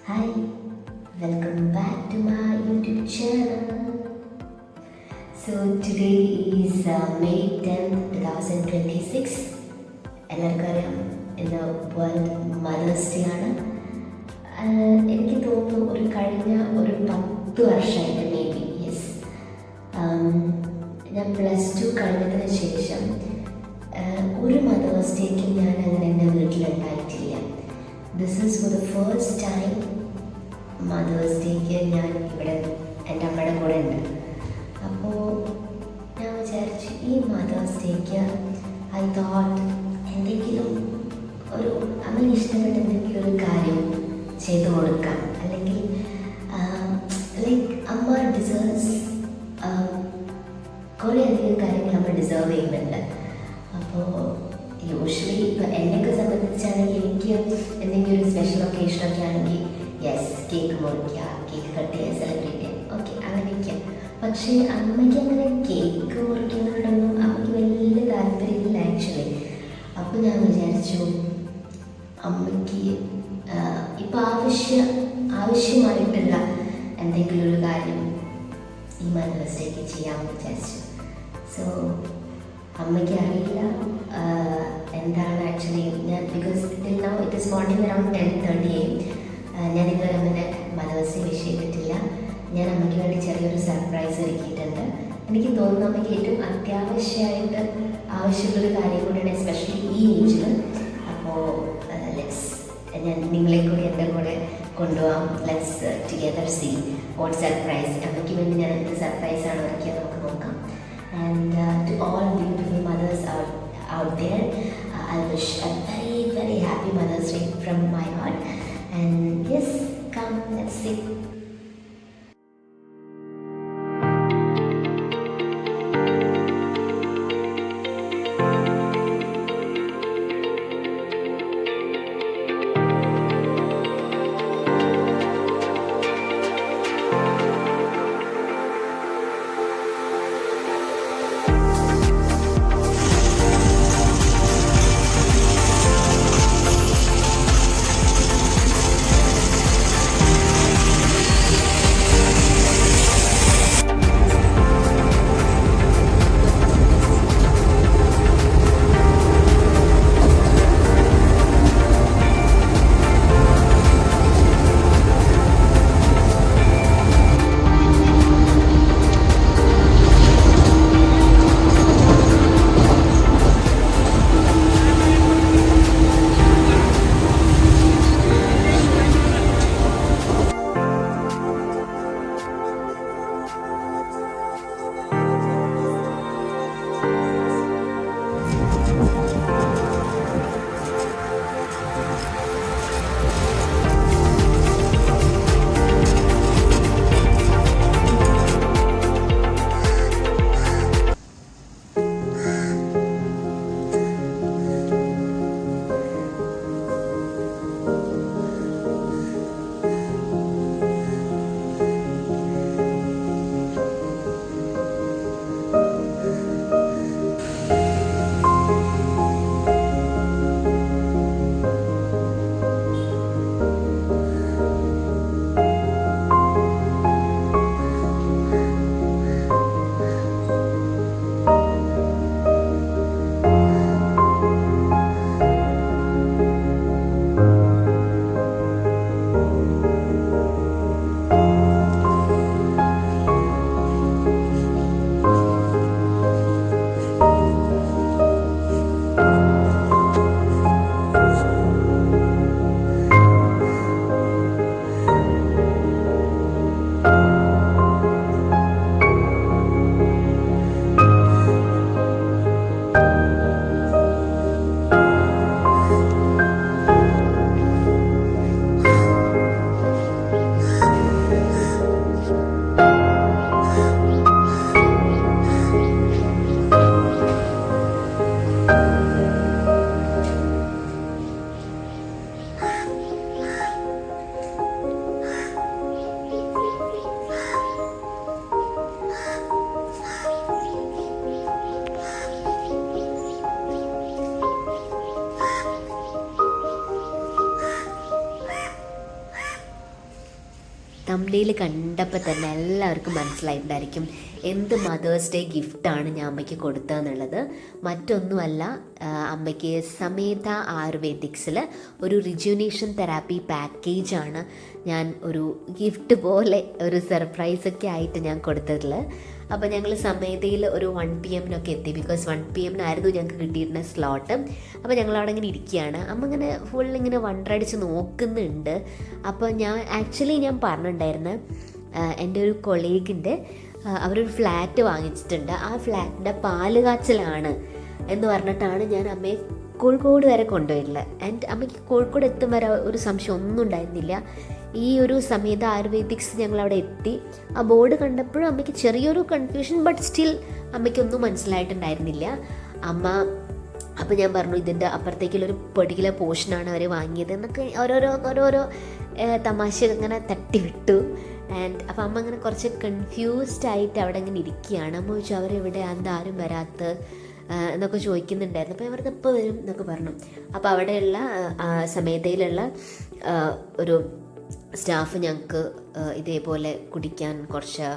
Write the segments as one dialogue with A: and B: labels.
A: Hi, welcome back to my YouTube channel. So today is May 10th, 2026. എല്ലാവർക്കും അറിയാം ഇന്ന് world mothers day ആണ്. എനിക്ക് തോന്നുന്നു കഴിഞ്ഞ ഒരു 10 വർഷമായിട്ട് മേ ബി യെസ് ഞാൻ +2 കഴിഞ്ഞതിന് ശേഷം ഒരു മദേഴ്സ് ഡേക്ക് ഞാൻ അങ്ങനെ എൻ്റെ വീട്ടിലുണ്ടായിട്ടില്ല. This is for the first time mother's ഡേക്ക് ഞാൻ ഇവിടെ എൻ്റെ അമ്മയുടെ കൂടെ ഉണ്ട്. അപ്പോൾ ഞാൻ വിചാരിച്ചു ഈ മദേഴ്സ് ഡേക്ക് ഐ തോട്ട് എന്തെങ്കിലും ഒരു അമ്മയ്ക്ക് ഇഷ്ടപ്പെട്ട എന്തെങ്കിലും ഒരു കാര്യം ചെയ്തു കൊടുക്കാം, അല്ലെങ്കിൽ ലൈക്ക് അമ്മ ഡിസേർവ്സ് കുറേ അധികം കാര്യങ്ങൾ അമ്മ ഡിസേർവ് ചെയ്യുന്നുണ്ട്. അപ്പോൾ യൂഷ്വലി ഇപ്പോൾ എന്നെയൊക്കെ സംബന്ധിച്ചാണെങ്കിൽ എനിക്ക് എന്തെങ്കിലും ഒരു സ്പെഷ്യൽ ഒക്കേഷനൊക്കെ ആണെങ്കിൽ യെസ് കേക്ക് മുറിക്കുക, കേക്ക് കട്ട് ചെയ്യുക, സെലിബ്രേറ്റ് ചെയ്യുക, ഓക്കെ അങ്ങനെയൊക്കെ. പക്ഷേ അമ്മയ്ക്ക് അങ്ങനെ കേക്ക് മുറിക്കുന്നതിനോടൊന്നും അമ്മയ്ക്ക് വലിയ താല്പര്യമില്ല ആക്ച്വലി. അപ്പോൾ ഞാൻ വിചാരിച്ചു അമ്മയ്ക്ക് ഇപ്പം ആവശ്യമായിട്ടുള്ള എന്തെങ്കിലും ഒരു കാര്യം ഈ മദേഴ്സ് ഡേക്ക് ചെയ്യാമെന്ന് വിചാരിച്ചു. സോ അമ്മയ്ക്ക് അറിയില്ല എന്താണ് ആക്ച്വലി ഞാൻ, because till now it is morning around 10:30 AM. ഞാൻ ഇതുവരെ അങ്ങനെ മദേഴ്സ് ഡേ വിഷ് ചെയ്തിട്ടില്ല. ഞാൻ അമ്മയ്ക്ക് വേണ്ടി ചെറിയൊരു സർപ്രൈസ് ഒരുക്കിയിട്ടുണ്ട്. എനിക്ക് തോന്നുന്നു അമ്മയ്ക്ക് ഏറ്റവും അത്യാവശ്യമായിട്ട് ആവശ്യമുള്ളൊരു കാര്യം കൂടിയാണ്, എസ്പെഷ്യലി ഈ ഏജിൽ. അപ്പോൾ ഞാൻ നിങ്ങളെ കൂടി എൻ്റെ കൂടെ കൊണ്ടുപോകാം. Let's together see what surprise അമ്മയ്ക്ക് വേണ്ടി ഞാൻ എന്ത് സർപ്രൈസാണ് ഒരുക്കിയത് നമുക്ക് നോക്കാം. And to all beautiful mothers out there, I wish a very, very happy Mother's Day from my heart. And yes, come, let's see.
B: Thumbnail കണ്ടപ്പോൾ തന്നെ എല്ലാവർക്കും മനസ്സിലായിട്ടുണ്ടായിരിക്കും എന്ത് മദേഴ്സ് ഡേ ഗിഫ്റ്റാണ് ഞാൻ അമ്മയ്ക്ക് കൊടുത്തതെന്നുള്ളത്. മറ്റൊന്നുമല്ല, അമ്മയ്ക്ക് സമേത ആയുർവേദിക്സിൽ ഒരു റിജുനേഷൻ തെറാപ്പി പാക്കേജാണ് ഞാൻ ഒരു ഗിഫ്റ്റ് പോലെ ഒരു സർപ്രൈസൊക്കെ ആയിട്ട് ഞാൻ കൊടുത്തിട്ടുള്ളത്. അപ്പോൾ ഞങ്ങൾ സമേതയിൽ ഒരു 1 PM എത്തി. ബിക്കോസ് 1 PM ഞങ്ങൾക്ക് കിട്ടിയിരുന്ന സ്ലോട്ട്. അപ്പോൾ ഞങ്ങളവിടെ ഇങ്ങനെ ഇരിക്കുകയാണ്. അമ്മ ഇങ്ങനെ ഫുൾ ഇങ്ങനെ വണ്ടറടിച്ച് നോക്കുന്നുണ്ട്. അപ്പോൾ ഞാൻ പറഞ്ഞിട്ടുണ്ടായിരുന്നു, എൻ്റെ ഒരു കൊളീഗിൻ്റെ അവരൊരു ഫ്ലാറ്റ് വാങ്ങിച്ചിട്ടുണ്ട്, ആ ഫ്ലാറ്റിൻ്റെ പാല് കാച്ചലാണ് എന്ന് പറഞ്ഞിട്ടാണ് ഞാൻ അമ്മയെ കോഴിക്കോട് വരെ കൊണ്ടുപോയിട്ടുള്ളത്. ആൻഡ് അമ്മയ്ക്ക് കോഴിക്കോട് എത്തും വരെ ഒരു സംശയം ഒന്നും ഉണ്ടായിരുന്നില്ല. ഈ ഒരു സമേത ആയുർവേദിക്സ് ഞങ്ങളവിടെ എത്തി. ആ ബോർഡ് കണ്ടപ്പോഴും അമ്മയ്ക്ക് ചെറിയൊരു കൺഫ്യൂഷൻ, ബട്ട് സ്റ്റിൽ അമ്മയ്ക്കൊന്നും മനസ്സിലായിട്ടുണ്ടായിരുന്നില്ല. അപ്പോൾ ഞാൻ പറഞ്ഞു, ഇതിൻ്റെ അപ്പുറത്തേക്കുള്ളൊരു പെർട്ടിക്കുലർ പോർഷനാണ് അവർ വാങ്ങിയത് എന്നൊക്കെ ഓരോരോ തമാശ ഇങ്ങനെ തട്ടിവിട്ടു. ആൻഡ് അപ്പോൾ അമ്മ അങ്ങനെ കുറച്ച് കൺഫ്യൂസ്ഡ് ആയിട്ട് അവിടെ ഇങ്ങനെ ഇരിക്കുകയാണ്. അമ്മ ചോദിച്ചു, അവരെവിടെ എന്താരും വരാത്ത എന്നൊക്കെ ചോദിക്കുന്നുണ്ടായിരുന്നു. അപ്പോൾ അവർക്ക് എപ്പോൾ വരും എന്നൊക്കെ പറഞ്ഞു. അപ്പോൾ അവിടെയുള്ള സമേതയിലുള്ള ഒരു സ്റ്റാഫ് ഞങ്ങൾക്ക് ഇതേപോലെ കുടിക്കാൻ കുറച്ച്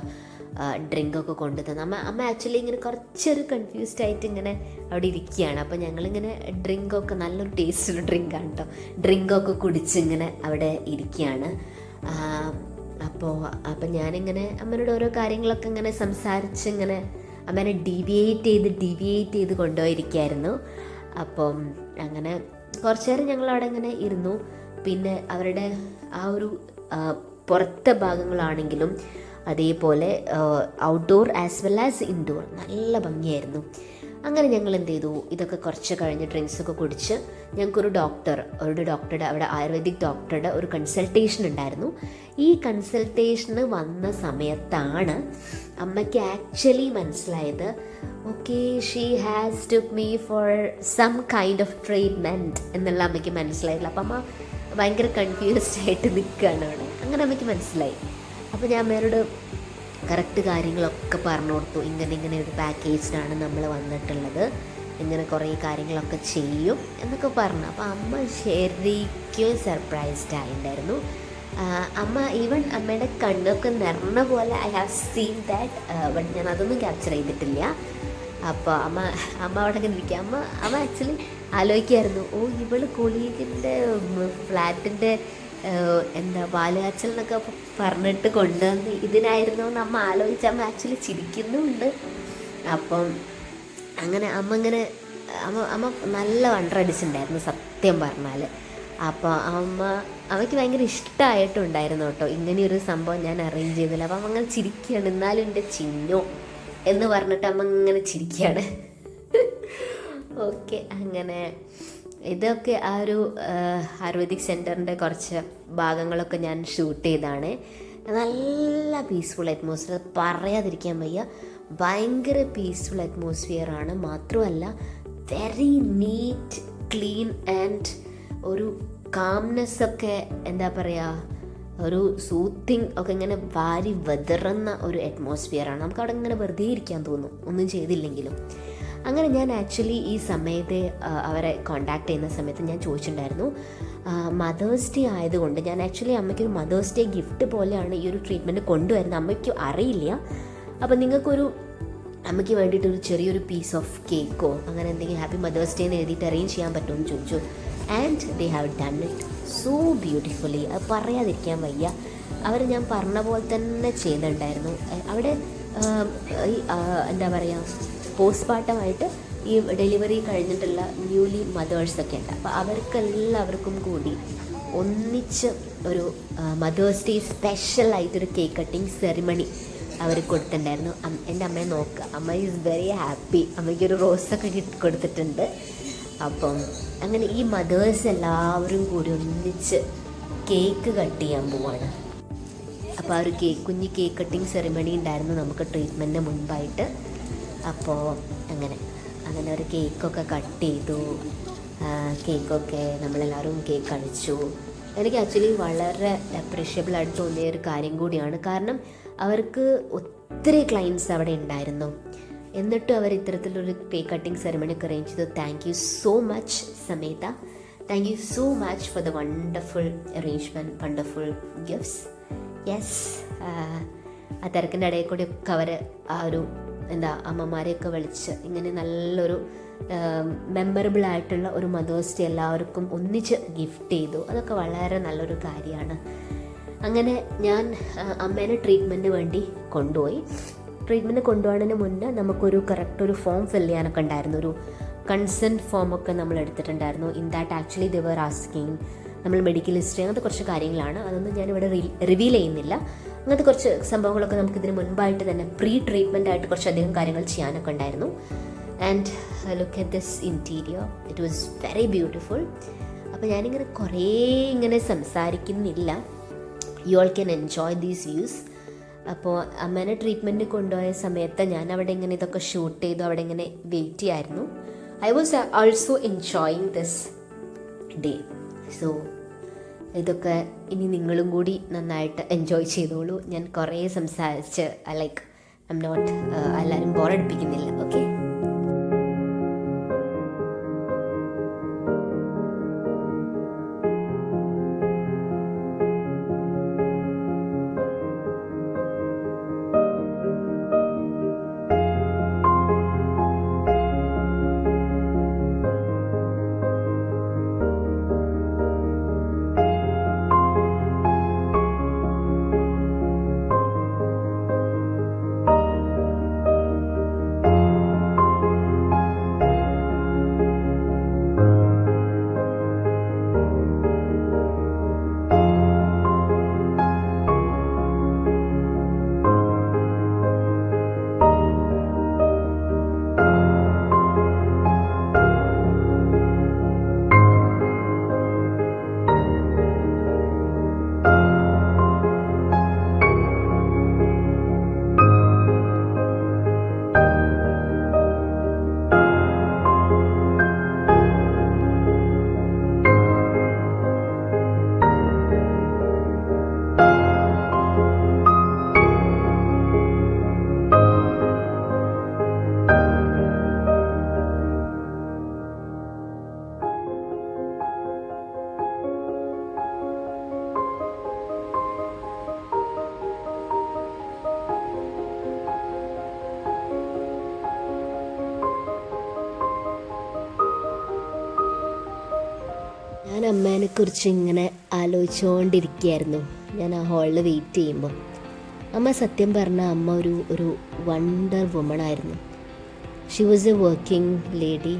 B: ഡ്രിങ്കൊക്കെ കൊണ്ടു തന്നു. അമ്മ ആക്ച്വലി ഇങ്ങനെ കുറച്ചൊരു കൺഫ്യൂസ്ഡ് ആയിട്ട് ഇങ്ങനെ അവിടെ ഇരിക്കുകയാണ്. അപ്പോൾ ഞങ്ങളിങ്ങനെ ഡ്രിങ്കൊക്കെ നല്ലൊരു ടേസ്റ്റുള്ള ഡ്രിങ്കാണ് കേട്ടോ, ഡ്രിങ്കൊക്കെ കുടിച്ചിങ്ങനെ അവിടെ ഇരിക്കുകയാണ്. അപ്പോൾ ഞാനിങ്ങനെ അമ്മയോട് ഓരോ കാര്യങ്ങളൊക്കെ ഇങ്ങനെ സംസാരിച്ച് ഇങ്ങനെ അമ്മേനെ ഡീവിയേറ്റ് ചെയ്ത് കൊണ്ടുപോയിരിക്കുകയായിരുന്നു. അപ്പം അങ്ങനെ കുറച്ച് നേരം ഞങ്ങളവിടെ ഇങ്ങനെ ഇരുന്നു. പിന്നെ അവരുടെ ആ ഒരു പുറത്തെ ഭാഗങ്ങളാണെങ്കിലും അതേപോലെ outdoor as well as indoor നല്ല ഭംഗിയായിരുന്നു. അങ്ങനെ ഞങ്ങൾ എന്ത് ചെയ്തു, ഇതൊക്കെ കുറച്ച് കഴിഞ്ഞ് ഡ്രിങ്ക്സൊക്കെ കുടിച്ച് ഞങ്ങൾക്കൊരു ഡോക്ടറുടെ അവിടെ ആയുർവേദിക് ഡോക്ടറുടെ ഒരു കൺസൾട്ടേഷൻ ഉണ്ടായിരുന്നു. ഈ കൺസൾട്ടേഷന് വന്ന സമയത്താണ് അമ്മയ്ക്ക് ആക്ച്വലി മനസ്സിലായത്, okay she has took me for some kind of treatment എന്നുള്ള അമ്മയ്ക്ക് മനസ്സിലായില്ല. അപ്പം അമ്മ ഭയങ്കര കൺഫ്യൂസ്ഡ് ആയിട്ട് നിൽക്കുകയാണ് അവിടെ. അങ്ങനെ അമ്മയ്ക്ക് മനസ്സിലായി. അപ്പോൾ ഞാൻ അമ്മയോട് കറക്റ്റ് കാര്യങ്ങളൊക്കെ പറഞ്ഞു കൊടുത്തു. ഇങ്ങനെ ഒരു പാക്കേജിനാണ് നമ്മൾ വന്നിട്ടുള്ളത്, ഇങ്ങനെ കുറേ കാര്യങ്ങളൊക്കെ ചെയ്യും എന്നൊക്കെ പറഞ്ഞു. അപ്പോൾ അമ്മ ശരിക്കും സർപ്രൈസ്ഡ് ആയിട്ടുണ്ടായിരുന്നു. ഈവൻ അമ്മയുടെ കണ്ണൊക്കെ നിറഞ്ഞ പോലെ I have seen that, but ഞാൻ അതൊന്നും ക്യാപ്ചർ ചെയ്തിട്ടില്ല. അപ്പോൾ അമ്മ അവിടെ ഇങ്ങനെ ഇരിക്കുക. അമ്മ ആക്ച്വലി ആലോചിക്കായിരുന്നു, ഇവള് കൊളീഗിൻ്റെ ഫ്ലാറ്റിൻ്റെ പാലുകാച്ചൽ എന്നൊക്കെ പറഞ്ഞിട്ട് കൊണ്ടുവന്ന് ഇതിനായിരുന്നു എന്ന് അമ്മ ആലോചിച്ച് അമ്മ ആക്ച്വലി ചിരിക്കുന്നുമുണ്ട്. അപ്പം അങ്ങനെ അമ്മ നല്ല വണ്ടറടിച്ചിട്ടുണ്ടായിരുന്നു സത്യം പറഞ്ഞാൽ. അപ്പോൾ അമ്മയ്ക്ക് ഭയങ്കര ഇഷ്ടമായിട്ടുണ്ടായിരുന്നു കേട്ടോ ഇങ്ങനെയൊരു സംഭവം ഞാൻ അറേഞ്ച് ചെയ്തില്ല. അപ്പം അമ്മ അങ്ങനെ ചിരിക്കുകയാണ്, എന്നാലും എൻ്റെ ചിഹ്നോ എന്ന് പറഞ്ഞിട്ട് അമ്മ ഇങ്ങനെ ചിരിക്കുകയാണ്. ഓക്കെ, അങ്ങനെ ഇതൊക്കെ ആ ഒരു ആയുർവേദിക് സെൻറ്ററിൻ്റെ കുറച്ച് ഭാഗങ്ങളൊക്കെ ഞാൻ ഷൂട്ട് ചെയ്താണ്. നല്ല പീസ്ഫുൾ അറ്റ്മോസ്ഫിയർ, പറയാതിരിക്കാൻ വയ്യ. ഭയങ്കര പീസ്ഫുൾ അറ്റ്മോസ്ഫിയറാണ്. മാത്രമല്ല വെരി നീറ്റ്, ക്ലീൻ ആൻഡ് ഒരു കാംനെസ്സൊക്കെ എന്താ പറയുക, ഒരു സൂത്തിങ് ഒക്കെ ഇങ്ങനെ വാരി വെതറുന്ന ഒരു അറ്റ്മോസ്ഫിയറാണ്. നമുക്ക് അവിടെ ഇങ്ങനെ വെറുതെ ഇരിക്കാൻ തോന്നും ഒന്നും ചെയ്തില്ലെങ്കിലും. അങ്ങനെ ഞാൻ ആക്ച്വലി ഈ സമയത്ത് അവരെ കോണ്ടാക്ട് ചെയ്യുന്ന സമയത്ത് ഞാൻ ചോദിച്ചിട്ടുണ്ടായിരുന്നു, മദേഴ്സ് ഡേ ആയതുകൊണ്ട് ഞാൻ ആക്ച്വലി അമ്മയ്ക്കൊരു മദേഴ്സ് ഡേ ഗിഫ്റ്റ് പോലെയാണ് ഈ ഒരു ട്രീറ്റ്മെൻറ്റ് കൊണ്ടുവരുന്നത്, അമ്മയ്ക്ക് അറിയില്ല. അപ്പോൾ അമ്മയ്ക്ക് വേണ്ടിയിട്ടൊരു ചെറിയൊരു പീസ് ഓഫ് കേക്കോ അങ്ങനെ എന്തെങ്കിലും ഹാപ്പി മദേഴ്സ് ഡേ എന്ന് എഴുതിയിട്ട് അറേഞ്ച് ചെയ്യാൻ പറ്റുമെന്ന് ചോദിച്ചു. And they have done it so beautifully. അത് പറയാതിരിക്കാൻ വയ്യ. അവർ ഞാൻ പറഞ്ഞ പോലെ തന്നെ ചെയ്യുന്നുണ്ടായിരുന്നു. അവിടെ എന്താ പറയുക, പോസ്റ്റ്മോർട്ടമായിട്ട് ഈ ഡെലിവറി കഴിഞ്ഞിട്ടുള്ള ന്യൂലി മദേഴ്സൊക്കെ ഉണ്ട്. അപ്പോൾ അവർക്കെല്ലാവർക്കും കൂടി ഒന്നിച്ച് ഒരു മദേഴ്സ് ഡേ സ്പെഷ്യലായിട്ടൊരു കേക്ക് കട്ടിങ് സെറിമണി അവർ കൊടുത്തിട്ടുണ്ടായിരുന്നു. എൻ്റെ അമ്മയെ നോക്കുക, അമ്മ ഈസ് വെരി ഹാപ്പി. അമ്മയ്ക്കൊരു റോസൊക്കെ കൊടുത്തിട്ടുണ്ട്. അപ്പം അങ്ങനെ ഈ മദേഴ്സ് എല്ലാവരും കൂടി ഒന്നിച്ച് കേക്ക് കട്ട് ചെയ്യാൻ പോവാണ്. അപ്പോൾ ആ ഒരു കുഞ്ഞ് കേക്ക് കട്ടിങ് സെറിമണി ഉണ്ടായിരുന്നു നമുക്ക് ട്രീറ്റ്മെൻറ്റിന് മുൻപായിട്ട്. അപ്പോൾ അങ്ങനെ ഒരു കേക്കൊക്കെ കട്ട് ചെയ്തു. കേക്കൊക്കെ നമ്മളെല്ലാവരും കേക്ക് കഴിച്ചു. എനിക്ക് ആക്ച്വലി വളരെ അപ്രീഷ്യബിൾ ആയിട്ട് തോന്നിയ ഒരു കാര്യം കൂടിയാണ്. കാരണം അവർക്ക് ഒത്തിരി ക്ലയൻസ് അവിടെ ഉണ്ടായിരുന്നു. എന്നിട്ടും അവർ ഇത്തരത്തിലൊരു കേക്ക് കട്ടിങ് സെറിമണി ഒക്കെ അറേഞ്ച് ചെയ്തു. Thank you so much Sametha. Thank you so much for the wonderful arrangement, wonderful gifts. Yes, ആ തിരക്കിൻ്റെ ഇടയിൽ കൂടി ഒക്കെ അവർ ആ ഒരു അമ്മമാരെയൊക്കെ വിളിച്ച് ഇങ്ങനെ നല്ലൊരു മെമ്മറബിൾ ആയിട്ടുള്ള ഒരു മദേഴ്സ് ഡേ എല്ലാവർക്കും ഒന്നിച്ച് ഗിഫ്റ്റ് ചെയ്തു. അതൊക്കെ വളരെ നല്ലൊരു കാര്യമാണ്. അങ്ങനെ ഞാൻ അമ്മേനെ ട്രീറ്റ്മെൻറ്റിന് വേണ്ടി കൊണ്ടുപോയി. ട്രീറ്റ്മെൻറ്റ് കൊണ്ടുപോകുന്നതിന് മുന്നേ നമുക്കൊരു കറക്റ്റ് ഒരു ഫോം ഫില്ല് ചെയ്യാനൊക്കെ ഉണ്ടായിരുന്നു. ഒരു കൺസെൻറ്റ് ഫോമൊക്കെ നമ്മൾ എടുത്തിട്ടുണ്ടായിരുന്നു. In that actually they were asking നമ്മൾ മെഡിക്കൽ ഹിസ്റ്ററി, അങ്ങനത്തെ കുറച്ച് കാര്യങ്ങളാണ്. അതൊന്നും ഞാനിവിടെ റിവീൽ ചെയ്യുന്നില്ല. അങ്ങനത്തെ കുറച്ച് സംഭവങ്ങളൊക്കെ നമുക്കിതിന് മുൻപായിട്ട് തന്നെ പ്രീ ട്രീറ്റ്മെൻ്റ് ആയിട്ട് കുറച്ചധികം കാര്യങ്ങൾ ചെയ്യാനൊക്കെ ഉണ്ടായിരുന്നു. And look at this interior, it was very beautiful. അപ്പോൾ ഞാനിങ്ങനെ കുറേ ഇങ്ങനെ സംസാരിക്കുന്നില്ല, you all can enjoy these views. അപ്പോൾ അമ്മേനെ ട്രീറ്റ്മെൻറ്റ് കൊണ്ടുപോയ സമയത്ത് ഞാൻ അവിടെ ഇങ്ങനെ ഇതൊക്കെ ഷൂട്ട് ചെയ്തു, അവിടെ ഇങ്ങനെ വെയിറ്റ് ചെയ്യായിരുന്നു. I was also enjoying this day. So ഇതൊക്കെ ഇനി നിങ്ങളും കൂടി നന്നായിട്ട് എൻജോയ് ചെയ്തോളൂ. ഞാൻ കുറേ സംസാരിച്ച് ലൈക്ക് ഐ എം നോട്ട് എല്ലാവരും ബോറടിപ്പിക്കുന്നില്ല. ഓക്കെ, ഞാൻ അമ്മേനെക്കുറിച്ച് ഇങ്ങനെ ആലോചിച്ചുകൊണ്ടിരിക്കുകയായിരുന്നു ഞാൻ ആ ഹാളിൽ വെയിറ്റ് ചെയ്യുമ്പോൾ. അമ്മ സത്യം പറഞ്ഞാൽ അമ്മ ഒരു വണ്ടർ വുമൺ ആയിരുന്നു. Xi was A working lady.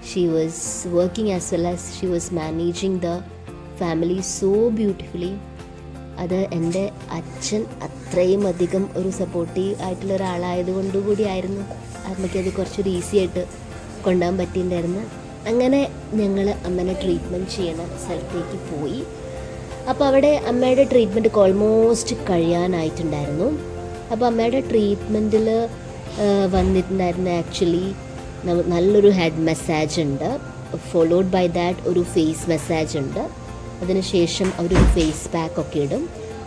B: She was working as well as she was managing the family so beautifully. അത് എൻ്റെ അച്ഛൻ അത്രയും അധികം ഒരു സപ്പോർട്ടീവ് ആയിട്ടുള്ള ഒരാളായതുകൊണ്ട് കൂടിയായിരുന്നു അമ്മയ്ക്കത് കുറച്ചൊരു ഈസി ആയിട്ട് കൊണ്ടുപോകാൻ പറ്റിയിട്ടുണ്ടായിരുന്നു. അങ്ങനെ ഞങ്ങൾ അമ്മേനെ ട്രീറ്റ്മെൻറ്റ് ചെയ്യുന്ന സ്ഥലത്തേക്ക് പോയി. അപ്പോൾ അവിടെ അമ്മയുടെ ട്രീറ്റ്മെൻറ്റ് ഓൾമോസ്റ്റ് കഴിയാനായിട്ടുണ്ടായിരുന്നു. അപ്പോൾ അമ്മയുടെ ട്രീറ്റ്മെൻറ്റിൽ വന്നിട്ടുണ്ടായിരുന്ന ആക്ച്വലി നല്ലൊരു ഹെഡ് മസാജ് ഉണ്ട്, ഫോളോഡ് ബൈ ദാറ്റ് ഒരു ഫേസ് മസാജ് ഉണ്ട്. അതിനുശേഷം അവരൊരു ഫേസ് പാക്ക് ഒക്കെ ഇടും.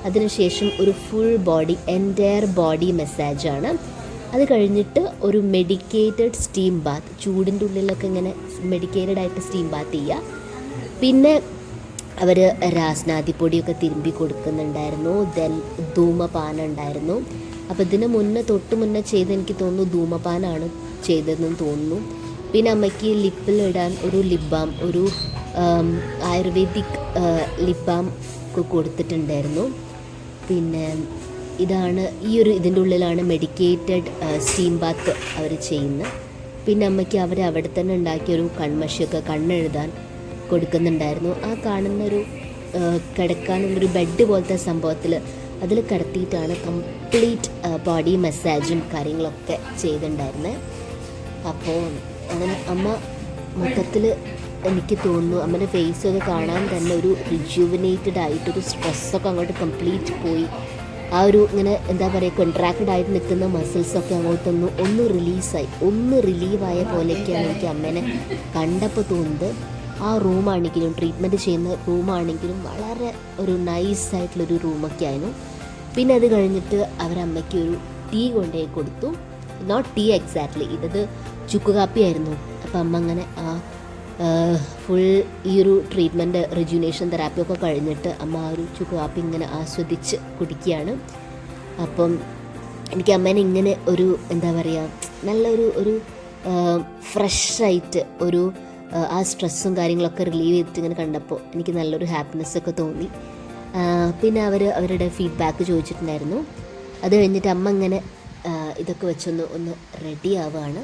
B: അതിനുശേഷം ഒരു ഫുൾ ബോഡി എൻറ്റയർ ബോഡി മസാജാണ്. അത് കഴിഞ്ഞിട്ട് ഒരു മെഡിക്കേറ്റഡ് സ്റ്റീം ബാത്ത്, ചൂടിൻ്റെ ഉള്ളിലൊക്കെ ഇങ്ങനെ മെഡിക്കേറ്റഡ് ആയിട്ട് സ്റ്റീം ബാത്ത് ചെയ്യുക. പിന്നെ അവർ രാസ്നാദിപ്പൊടിയൊക്കെ തിരുമ്പി കൊടുക്കുന്നുണ്ടായിരുന്നു. ദെൻ ധൂമപാനം ഉണ്ടായിരുന്നു. അപ്പോൾ ഇതിന് തൊട്ട് മുന്നേ ചെയ്ത് എനിക്ക് തോന്നുന്നു ധൂമപാനാണ് ചെയ്തതെന്ന് തോന്നുന്നു. പിന്നെ അമ്മയ്ക്ക് ലിപ്പിലിടാൻ ഒരു ലിപ് ബാം, ഒരു ആയുർവേദിക് ലിപ് ബാം കൊടുത്തിട്ടുണ്ടായിരുന്നു. പിന്നെ ഇതാണ് ഇതിൻ്റെ ഉള്ളിലാണ് മെഡിക്കേറ്റഡ് സ്റ്റീം ബാത്ത് അവർ ചെയ്യുന്നത്. പിന്നെ അമ്മയ്ക്ക് അവർ അവിടെ തന്നെ ഉണ്ടാക്കിയൊരു കൺമഷിയൊക്കെ കണ്ണെഴുതാൻ കൊടുക്കുന്നുണ്ടായിരുന്നു. ആ കാണുന്നൊരു കിടക്കാനുള്ളൊരു ബെഡ് പോലത്തെ സംഭവത്തിൽ അതിൽ കിടത്തിയിട്ടാണ് കംപ്ലീറ്റ് ബോഡി മസാജും കാര്യങ്ങളൊക്കെ ചെയ്തിട്ടുണ്ടായിരുന്നത്. അപ്പോൾ അങ്ങനെ അമ്മ മൊത്തത്തിൽ എനിക്ക് തോന്നുന്നു അമ്മയുടെ ഫേസൊക്കെ കാണാൻ തന്നെ ഒരു റിജ്യൂവിനേറ്റഡ് ആയിട്ടൊരു സ്ട്രെസ്സൊക്കെ അങ്ങോട്ട് കംപ്ലീറ്റ് പോയി. ആ ഒരു ഇങ്ങനെ എന്താ പറയുക കോൺട്രാക്റ്റഡ് ആയിട്ട് നിൽക്കുന്ന മസിൽസൊക്കെ ഒന്ന് റിലീവായ പോലെയൊക്കെയാണ് എനിക്ക് അമ്മേനെ കണ്ടപ്പോൾ തോന്നുന്നത്. ആ റൂമാണെങ്കിലും ട്രീറ്റ്മെൻറ്റ് ചെയ്യുന്ന റൂമാണെങ്കിലും വളരെ ഒരു നൈസായിട്ടുള്ളൊരു റൂമൊക്കെ ആയിരുന്നു. പിന്നെ അത് കഴിഞ്ഞിട്ട് അവരമ്മയ്ക്ക് ഒരു ടീ കൊണ്ടുപോയി കൊടുത്തു. നോട്ട് ടീ എക്സാക്ട്ലി, ഇതത് ചുക്ക് കാപ്പി ആയിരുന്നു. അപ്പം അമ്മ അങ്ങനെ ആ ഫുൾ ഈ ഒരു ട്രീറ്റ്മെൻറ്റ് റിജുനേഷൻ തെറാപ്പിയൊക്കെ കഴിഞ്ഞിട്ട് അമ്മ ആ ഒരു ചുക്ക് കാപ്പി ഇങ്ങനെ ആസ്വദിച്ച് കുടിക്കുകയാണ്. അപ്പം എനിക്ക് അമ്മേനെ ഇങ്ങനെ ഒരു എന്താ പറയുക നല്ലൊരു ഒരു ഫ്രഷായിട്ട് ഒരു ആ സ്ട്രെസ്സും കാര്യങ്ങളൊക്കെ റിലീവ് ചെയ്തിട്ട് ഇങ്ങനെ കണ്ടപ്പോൾ എനിക്ക് നല്ലൊരു ഹാപ്പിനെസ്സൊക്കെ തോന്നി. പിന്നെ അവരുടെ ഫീഡ്ബാക്ക് ചോദിച്ചിട്ടുണ്ടായിരുന്നു. അത് കഴിഞ്ഞിട്ട് അമ്മ ഇങ്ങനെ ഇതൊക്കെ വെച്ചൊന്ന് റെഡി ആവുകയാണ്.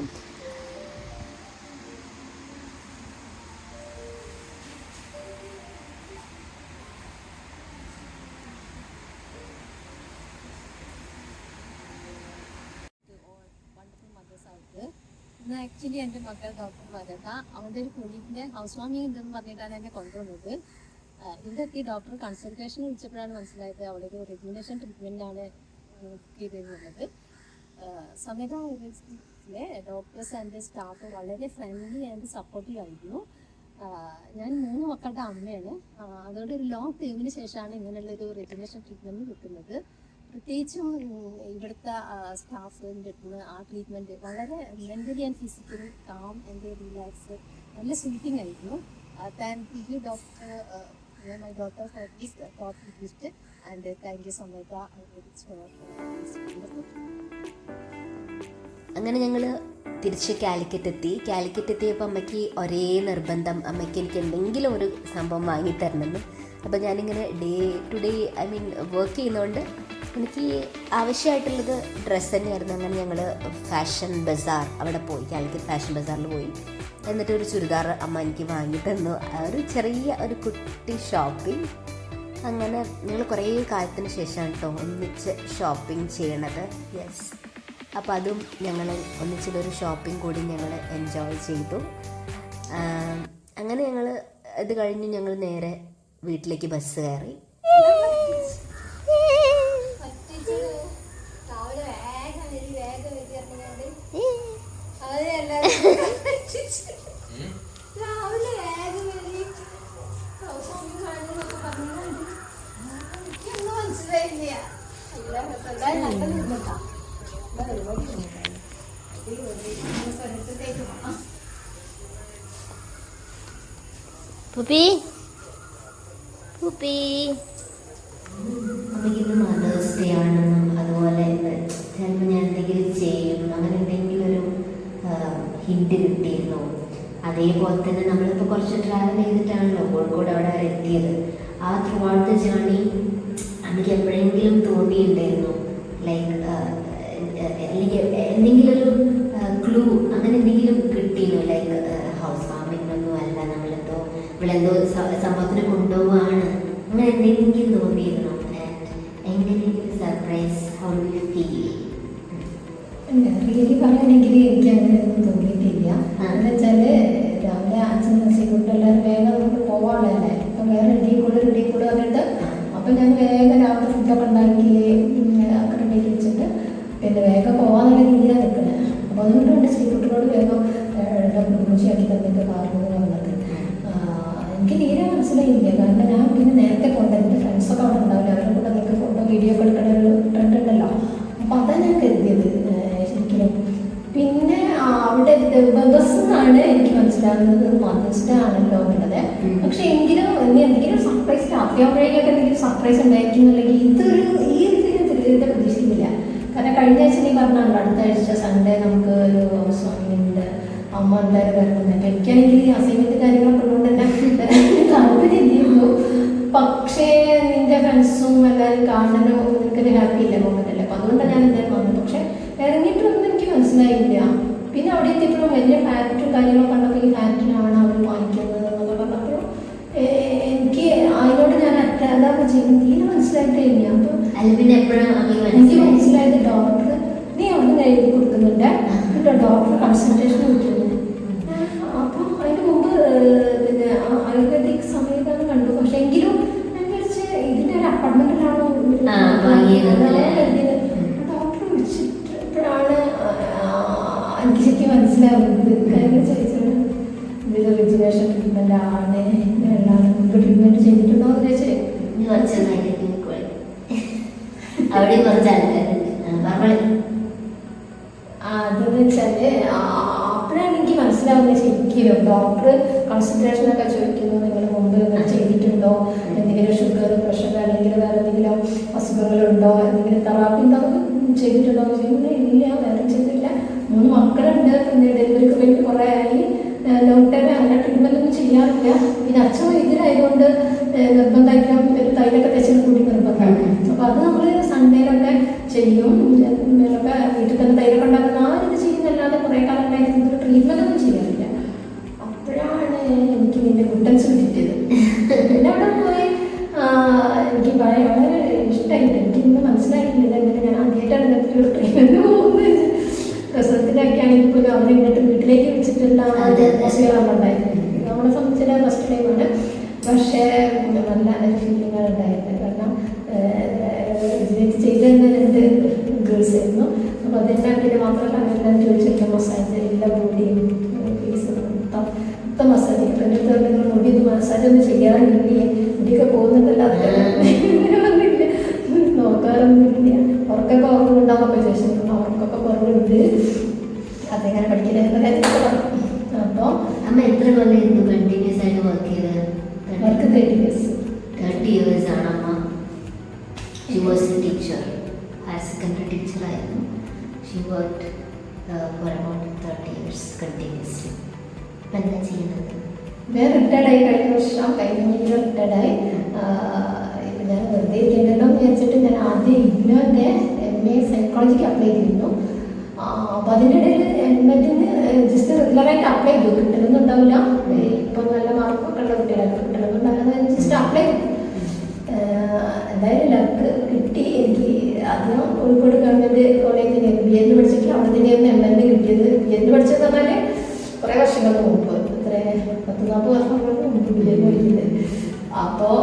C: ആക്ച്വലി എൻ്റെ മക്കൾ ഡോക്ടർമാരല്ല, അവൻ്റെ ഒരു കൊളീഗിൻ്റെ ഹൗസ് വാമിങ് ഉണ്ടെന്ന് പറഞ്ഞിട്ടാണ് എന്നെ കൊണ്ടുവന്നത്. ഇതൊക്കെ ഡോക്ടർ കൺസൾട്ടേഷൻ വിളിച്ചപ്പോഴാണ് മനസ്സിലായത് അവിടെ ഒരു റെഗുലേഷൻ ട്രീറ്റ്മെൻറ്റാണ് ചെയ്തിരുന്നത്. സമേത ആയുർവേദിക്കിലെ ഡോക്ടേഴ്സ് ആൻഡ് സ്റ്റാഫ് വളരെ ഫ്രണ്ട്ലി ആൻഡ് സപ്പോർട്ടീവ് ആയിരുന്നു. ഞാൻ 3 മക്കളുടെ അമ്മയാണ്. അതുകൊണ്ട് ഒരു ലോങ് ടേമിന് ശേഷമാണ് ഇങ്ങനെയുള്ളൊരു റെഗുലേഷൻ ട്രീറ്റ്മെൻറ്റ് കിട്ടുന്നത്. പ്രത്യേകിച്ചും ഇവിടുത്തെ സ്റ്റാഫിൻ്റെ അടുത്ത് ആ ട്രീറ്റ്മെൻറ്റ് വളരെ mentally and physically calm and relax നല്ല സൂത്തിങ് ആയിരുന്നു. Thank you doctor, my doctor for this top gift and thank you Sametha.
B: അങ്ങനെ ഞങ്ങൾ തിരിച്ച് കാലിക്കറ്റ് എത്തിയപ്പോൾ അമ്മയ്ക്ക് ഒരേ നിർബന്ധം, അമ്മയ്ക്ക് എനിക്ക് എന്തെങ്കിലും ഒരു സംഭവം വാങ്ങിത്തരണമെന്ന്. അപ്പോൾ ഞാനിങ്ങനെ ഡേ ടു ഡേ വർക്ക് ചെയ്യുന്നതുകൊണ്ട് എനിക്ക് ആവശ്യമായിട്ടുള്ളത് ഡ്രസ്സ് തന്നെയായിരുന്നു. അങ്ങനെ ഞങ്ങൾ ഫാഷൻ ബസാർ അവിടെ പോയി, കാലിക്കറ്റ് ഫാഷൻ ബസാറിൽ പോയി. എന്നിട്ട് ഒരു ചുരിദാർ അമ്മ എനിക്ക് വാങ്ങി തന്നു. ഒരു ചെറിയ ഒരു കുട്ടി ഷോപ്പിംഗ്. അങ്ങനെ ഞങ്ങൾ കുറേ കാലത്തിന് ശേഷമാണ് കേട്ടോ ഒന്നിച്ച് ഷോപ്പിംഗ് ചെയ്യണത്. യെസ്, അപ്പോൾ അതും ഞങ്ങൾ ഒന്നിച്ചുള്ളൊരു ഷോപ്പിംഗ് കൂടി ഞങ്ങൾ എൻജോയ് ചെയ്തു. അങ്ങനെ ഞങ്ങൾ ഇത് കഴിഞ്ഞ് ഞങ്ങൾ നേരെ വീട്ടിലേക്ക് ബസ് കയറി. പുപ്പി
A: അമ്മയ്ക്ക് മദേഴ്സ് ഡേ ആണെന്നും അതുപോലെ ചിലപ്പോൾ ഞാൻ എന്തെങ്കിലും ചെയ്യും അങ്ങനെ എന്തെങ്കിലും ഒരു ഹിൻറ്റ് കിട്ടിയിരുന്നു. അതേപോലെ തന്നെ നമ്മളിപ്പോൾ കുറച്ച് ട്രാവൽ ചെയ്തിട്ടാണല്ലോ കോഴിക്കോട് അവിടെ വരെ എത്തിയത്. ആ ത്രൂ ഔട്ട് ദ ജേർണി എനിക്ക് എപ്പോഴെങ്കിലും തോന്നിയിട്ടുണ്ടായിരുന്നു ലൈക്ക് അല്ലെങ്കിൽ എന്തെങ്കിലും ഒരു ക്ലൂ അങ്ങനെ എന്തെങ്കിലും കിട്ടിയിരുന്നു. ലൈക്ക് ഹൗസ് വാമിങ്ങിനൊന്നും അല്ല, നമ്മളെന്തോ ഇവളെന്തോ സംഭവത്തിന് കൊണ്ടുപോവാണ്, അങ്ങനെ എന്തെങ്കിലും തോന്നിയിരുന്നു. എങ്ങനെയെങ്കിലും surprise how do you feel?
C: Really പറയുകയാണെങ്കിൽ എനിക്ക് അങ്ങനെയൊന്നും തോന്നിയിട്ടില്ല. എന്ന് വെച്ചാൽ രാവിലെ അച്ഛൻ നസിക്കൂട്ട് എല്ലാവരും വേഗം നമുക്ക് പോവാനുള്ളതല്ലേ, അപ്പം വേറെ റെഡി കൂടെ വന്നിട്ട് അപ്പം ഞാൻ വേഗം രാവിലെ ഫുഡൊക്കെ ഉണ്ടാക്കി ഒക്കെ റെഡിയാക്കി വെച്ചിട്ട് പിന്നെ വേഗം പോകാന്നുള്ള രീതിയിലാണ് നിൽക്കുന്നത്. അപ്പോൾ അതുകൊണ്ടുണ്ട് ശ്രീകുട്ടിനോട് വേഗം കുറിച്ചാക്കി തന്നിട്ട് പറഞ്ഞു വന്നത്. എനിക്ക് തീരെ മനസ്സിലായില്ല, കാരണം ഞാൻ പിന്നെ നേരത്തെ കൊണ്ടുവരും എൻ്റെ ഫ്രണ്ട്സൊക്കെ അവിടെ ഉണ്ടാവില്ല, അവരുടെ കൂടെ നിങ്ങൾക്ക് ഫോട്ടോ വീഡിയോ ഒക്കെ എടുക്കുന്ന ഒരു ട്രെൻഡ് ഉണ്ടല്ലോ. അപ്പോൾ അതാണ് ഞാൻ കരുതിയത് ശരിക്കും. പിന്നെ അവിടെ ബസ്സെന്നാണ് എനിക്ക് മനസ്സിലാകുന്നത് മദേഴ്സ് ഡേ ആണല്ലോ എന്നുള്ളത്. പക്ഷെ എങ്കിലും ഇനി എന്തെങ്കിലും സർപ്രൈസ് രാത്രിയാകുമ്പോഴേക്കൊക്കെ എന്തെങ്കിലും സർപ്രൈസ് ഉണ്ടായിരിക്കും എന്നുണ്ടെങ്കിൽ ഈ ഒരു ഇതിനെ പ്രതീക്ഷിക്കുന്നില്ല. കാരണം കഴിഞ്ഞ ആഴ്ച നീ പറഞ്ഞാണല്ലോ അടുത്ത ആഴ്ച സൺഡേ നമുക്ക് ഒരു ഹൗസ് വാമിംഗ് ഉണ്ട്, അമ്മ എന്തായാലും വരുന്നുണ്ട്. അപ്പം എനിക്കാണെങ്കിൽ ഈ അസൈൻമെൻറ്റ് കാര്യങ്ങളൊക്കെ ഉള്ളതുകൊണ്ട് തന്നെ താല്പര്യം ഇല്ലയുള്ളൂ. പക്ഷേ നിൻ്റെ ഫ്രണ്ട്സും എല്ലാവരും കാണാനോ എനിക്കൊരു ഹാപ്പി ഇല്ല മൊമെൻ്റ് അല്ലേ. അപ്പം അതുകൊണ്ടാണ് ഞാൻ എന്തായാലും വന്നത്. പക്ഷേ ഇറങ്ങിയിട്ടൊന്നും എനിക്ക് മനസ്സിലായില്ല. പിന്നെ അവിടെ എത്തിയപ്പോഴും വലിയ ഫാക്റ്റും കാര്യങ്ങളൊക്കെ കണ്ടപ്പോൾ ഈ ഫാക്റ്റിനാണ് അവർ വാങ്ങിക്കുന്നത് എന്നൊക്കെ പറഞ്ഞപ്പോൾ എനിക്ക് അതിനോട് ഞാൻ അറ്റാക്ക് ചെയ്യുന്നത് തീരെ മനസ്സിലായിട്ടേ ഇല്ല. അപ്പം
A: പിന്നെ എപ്പോഴും
C: എനിക്ക് മനസ്സിലായത് ഡോക്ടർ നീ അവിടെ നിന്ന് എഴുതി കൊടുക്കുന്നുണ്ട് കേട്ടോ, ഡോക്ടർ കൺസൾട്ടേഷൻ കിട്ടുന്നത്. അപ്പം അതിന് മുമ്പ് പിന്നെ ആയുർവേദിക് സമയത്താണ് കണ്ടു. പക്ഷെ എങ്കിലും ഞാൻ വിളിച്ച് ഇതിൻ്റെ ഒരു അപ്പാർട്ട്മെൻറ്റിലാണോ ഡോക്ടർ വിളിച്ചിട്ടാണ് എനിക്ക് ശരിക്കും മനസ്സിലാവുന്നത്. കാര്യം ചോദിച്ചത് ഇതിൽ റെജിനേഷൻ ട്രീറ്റ്മെൻ്റ് ആണ്, എല്ലാവരും മുമ്പ് ട്രീറ്റ്മെൻറ്റ് ചെയ്തിട്ടുണ്ടോ എന്ന് ചോദിച്ചേ
A: അവിടെ കുറച്ച് ആൾക്കാരുണ്ട്.
C: അതെന്ന് വെച്ചാല് അപ്പോഴാണ് എനിക്ക് മനസ്സിലായത് മനസ്സിലാവുന്ന ശരിക്കും ഡോക്ടർ കൺസൾട്ടേഷനൊക്കെ ചോദിക്കുന്നു, നിങ്ങൾ മുമ്പ് നിങ്ങൾ ചെയ്തിട്ടുണ്ടോ, എന്തെങ്കിലും ഷുഗർ, പ്രഷർ അല്ലെങ്കിൽ വേറെ എന്തെങ്കിലും അസുഖങ്ങളുണ്ടോ, എന്തെങ്കിലും തെറാപ്പി ഉണ്ടോ ചെയ്തിട്ടുണ്ടോ എന്ന് ചോദിക്കുന്നത് ഇല്ല, വേറെ ചെയ്തില്ല. 3 മക്കളുണ്ട്, പിന്നെ ഡെലിവറിക്ക് വേണ്ടി കുറേ ആയി, ലോങ് ടൈം അങ്ങനെ ട്രീറ്റ്മെൻ്റ് ഒന്നും ചെയ്യാറില്ല. പിന്നെ അച്ഛൻ ഇതിലായതുകൊണ്ട് നിർബന്ധമായിട്ടും ഒരു തൈലൊക്കെ തെച്ചിന് കൂടി നിർബന്ധമാണ്. അപ്പോൾ അത് നമ്മൾ സൺഡേയിലൊക്കെ ചെയ്യും, ഒക്കെ വീട്ടിൽ തന്നെ തൈലൊക്കെ ഉണ്ടാക്കുന്ന ആ ഇത് ചെയ്യുന്നല്ലാതെ കുറേ കാലം ഉണ്ടായിരുന്ന ട്രീറ്റ്മെൻ്റ് ഒന്നും ചെയ്യാറില്ല. അപ്പോഴാണ് എനിക്ക് ഇതിൻ്റെ ഗുട്ടൻസ് കിട്ടിയത്. പിന്നെ അവിടെ പോയി എനിക്ക് വളരെ ഇഷ്ടമായിട്ട് എനിക്കിന്ന് മനസ്സിലായിട്ടില്ല ഇങ്ങനെ ഞാൻ ആദ്യമായിട്ടാണ് ഇങ്ങനത്തെ ഒരു ട്രീറ്റ്മെൻറ്റ് പോകുന്നത്. പ്രസവത്തിലൊക്കെ ആണെങ്കിൽ പോലും അവരെ ഇങ്ങോട്ട് വീട്ടിലേക്ക് വെച്ചിട്ടുള്ള അസുഖങ്ങളാണ് ഉണ്ടായിരുന്നത്. നമ്മളെ സംബന്ധിച്ചിട്ട് ഫസ്റ്റ് ടൈമാണ്. പക്ഷേ നല്ല ഒരു ഫീലിംഗാണ് ഉണ്ടായിരുന്നത്. കാരണം ഇതിലേക്ക് ചെയ്ത് തന്നെ 2 ഗേൾസ് ആയിരുന്നു. അപ്പോൾ അതെല്ലാം പിന്നെ മാത്രമല്ല അവരെല്ലാം ചോദിച്ചിട്ടുള്ള മസാജ് എല്ലാ ബോഡിയും ഫേസ് മൊത്തം മസാജ്. ഇപ്പം എൻ്റെ അടുത്ത് നിങ്ങൾ മുടി മസാജ് ഒന്നും ചെയ്യാറില്ല, മുടിയൊക്കെ പോകുന്നുണ്ടല്ലാതെ വന്നില്ല, നോക്കാറൊന്നുമില്ല. ഉറക്കൊക്കെ ഓർമ്മയുണ്ടാവുമ്പോൾ ചോദിച്ചിട്ടുണ്ട്, ഉറക്കൊക്കെ കുറവുണ്ട്, അതെങ്ങനെ പഠിക്കുന്ന കാര്യങ്ങളൊക്കെ പറഞ്ഞു. അപ്പോൾ
A: അമ്മ എത്ര കൊല്ലായിരുന്നു കണ്ടിന്യൂസ് ആയിട്ട് വർക്ക് ചെയ്തത്?
C: അവർക്ക് 30 years.
A: 30 years ആണ് അമ്മ. She was a teacher, higher secondary ടീച്ചറായിരുന്നു. She worked for about 30 years continuously. ഇപ്പം എന്താ ചെയ്യുന്നത്?
C: ഞാൻ റിട്ടയർഡായി കഴിഞ്ഞ വർഷം, കഴിഞ്ഞ റിട്ടയർഡായി. ഇപ്പം ഞാൻ വെറുതെ ഇരിക്കേണ്ടല്ലോ എന്ന് വിചാരിച്ചിട്ട് ഞാൻ ആദ്യം ഇഗ്നോൻ്റെ MA സൈക്കോളജിക്ക് അപ്ലൈ ചെയ്തിരുന്നു. അപ്പോൾ അതിനിടയിൽ എംഎഡിന് ജസ്റ്റ് റെഗുലറായിട്ട് അപ്ലൈ ചെയ്തു. കിട്ടലൊന്നും ഉണ്ടാവില്ല, ഇപ്പം നല്ല മാർക്കൊക്കെ ഉള്ള കുട്ടികളൊക്കെ കിട്ടലൊന്നും ഉണ്ടാകുന്നത് ജസ്റ്റ് അപ്ലൈ ചെയ്തു. എന്തായാലും ലക്ക് കിട്ടി. എനിക്ക് ആദ്യം കോഴിക്കോട് ഗവൺമെൻറ് കോളേജിൽ BEd പഠിച്ചിട്ട് അവിടെ തന്നെയായിരുന്നു MLD കിട്ടിയത്. BEd പഠിച്ചതെന്ന് പറഞ്ഞാൽ കുറേ വർഷങ്ങൾക്ക് മുമ്പ്, എത്ര 30-40 വർഷം മുമ്പ് BEd പഠിക്കുന്നത്. അപ്പോൾ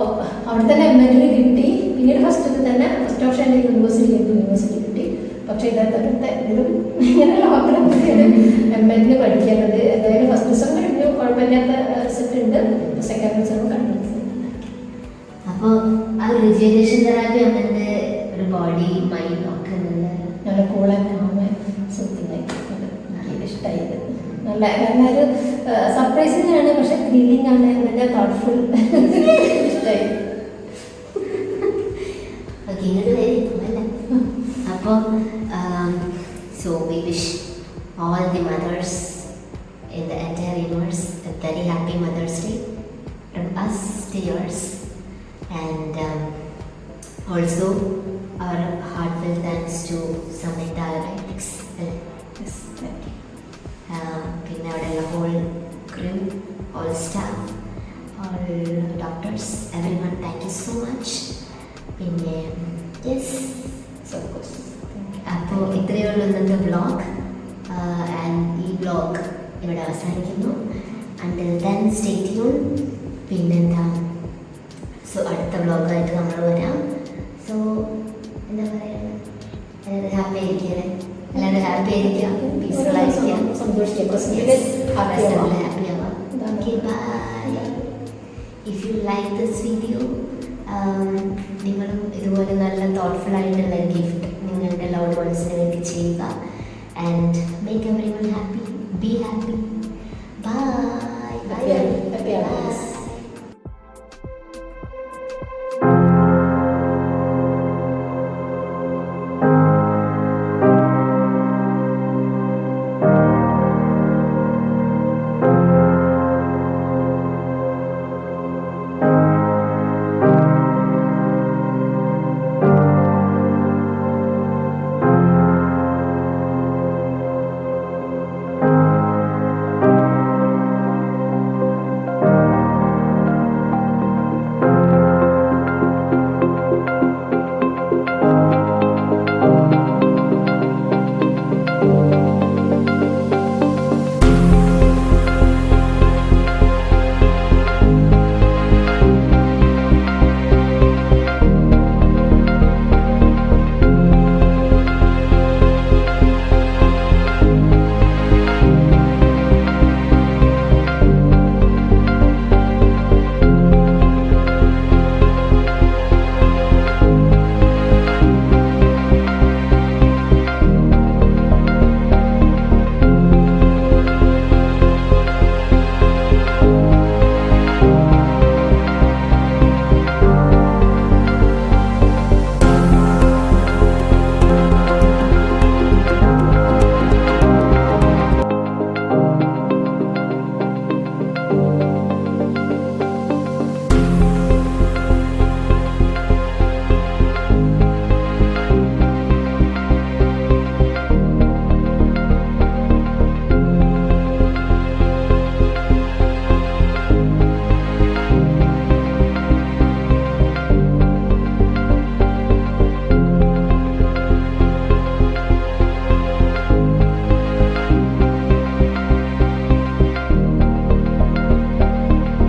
C: അവിടെ തന്നെ MLD കിട്ടി. പിന്നീട് ഫസ്റ്റ് ഓപ്ഷൻ യൂണിവേഴ്സിറ്റി കിട്ടി. പക്ഷേ ഇതത്തെ ഇതിലും ഇങ്ങനെയുള്ള മക്കളും കൂടിയാണ് MLD പഠിക്കേണ്ടത്. എന്തായാലും ഫസ്റ്റ് ദിവസം കഴിഞ്ഞു, കുഴപ്പമില്ലാത്ത റിസൾട്ട് ഉണ്ട്. സെക്കൻഡ് ദിവസം കണ്ടു.
A: അപ്പോൾ ആ റിജുവനേഷൻ തെറാപ്പി അമ്മൻ്റെ ഒരു ബോഡി മൈൻഡ് ഒക്കെ
C: നല്ല കൂളാണ്, സുഖമായിട്ട് നല്ല ഇഷ്ടമായത്. നല്ല കാരണം ഒരു സർപ്രൈസിംഗ് ആണ്, പക്ഷെ ത്രില്ലിംഗ് ആണ്, നല്ല തോട്ട്ഫുൾ, ഇഷ്ടമായി.
A: ഓക്കെ, ഇങ്ങോട്ട് വരും. അപ്പോൾ so we wish all the mothers in the entire universe a very happy Mother's Day from us to yours. And also our heartfelt thanks to Summit Diabetes.
C: Yes, thank you.
A: പിന്നെ അവിടെയുള്ള whole crew, all staff, all doctors, everyone, thank you so much. പിന്നെ yes,
C: So of course.
A: അപ്പോൾ ഇത്രയേ ഉള്ളൂ ഇന്നത്തെ vlog. And ഈ vlog ഇവിടെ അവസാനിക്കുന്നു. Until then stay tune. പിന്നെന്താ, സോ അടുത്ത വ്ളോഗായിട്ട് നമ്മൾ വരാം. സോ എന്താ പറയുക, എല്ലാവരും ഹാപ്പി ആയിരിക്കുക, എല്ലാവരും ഹാപ്പി ആയിരിക്കുക, പീസ്ഫുൾ ആയിരിക്കുക,
C: സന്തോഷിക്കുക,
A: ഹാപ്പി ആവാം. Okay, bye. If you like this video, നിങ്ങളും ഇതുപോലെ നല്ല തോട്ട്ഫുൾ ആയിട്ടുള്ള ഗിഫ്റ്റ് നിങ്ങളുടെ ലവ്ഡ് വൺസിന് വേണ്ടി ചെയ്യുക. And make everyone happy, be happy. By.